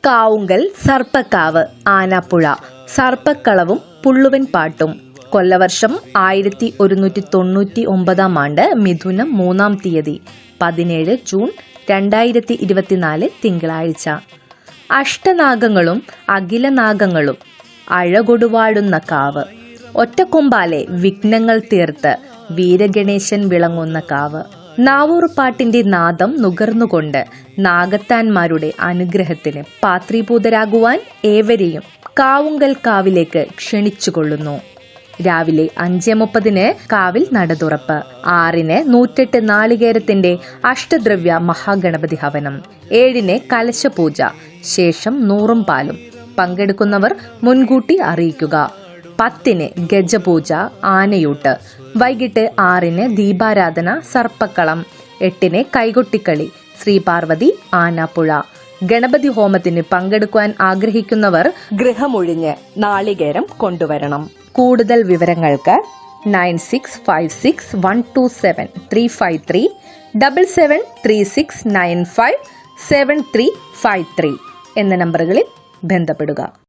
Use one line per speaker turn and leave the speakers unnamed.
കാവുങ്കൽ, സർപ്പക്കാവ്, ആനാപ്പുഴ, സർപ്പക്കളവും പുള്ളുവൻ പാട്ടും. കൊല്ലവർഷം 1199 ആണ്ട് മിഥുനം 3-ാം തീയതി 17 ജൂൺ 2024 തിങ്കളാഴ്ച. അഷ്ടനാഗങ്ങളും അഖിലനാഗങ്ങളും അഴകൊടുവാഴുന്ന കാവ്. ഒറ്റക്കൊമ്പാലെ വിഘ്നങ്ങൾ തീർത്ത് വീരഗണേശൻ വിളങ്ങുന്ന കാവ്. നാവൂർ പാട്ടിന്റെ നാദം നുകർന്നുകൊണ്ട് നാഗത്താന്മാരുടെ അനുഗ്രഹത്തിന് പാത്രീഭൂതരാകുവാൻ ഏവരെയും കാവുങ്കൽ കാവിലേക്ക് ക്ഷണിച്ചുകൊള്ളുന്നു. രാവിലെ 5:30 കാവിൽ നട തുറപ്പ്. 6 108 നാളികേരത്തിന്റെ അഷ്ടദ്രവ്യ മഹാഗണപതി ഹവനം. 7 കലശപൂജ. ശേഷം 100 പാലും. പങ്കെടുക്കുന്നവർ മുൻകൂട്ടി അറിയിക്കുക. 10 ഗജപൂജ, ആനയൂട്ട്. വൈകിട്ട് 6 ദീപാരാധന, സർപ്പക്കളം. 8 കൈകൊട്ടിക്കളി, ശ്രീപാർവതി, ആനാപ്പുഴ. ഗണപതി ഹോമത്തിന് പങ്കെടുക്കുവാൻ ആഗ്രഹിക്കുന്നവർ ഗൃഹമൊഴിഞ്ഞ് നാളികേരം കൊണ്ടുവരണം. കൂടുതൽ വിവരങ്ങൾക്ക് 9656127353 7736957353 എന്ന നമ്പറുകളിൽ ബന്ധപ്പെടുക.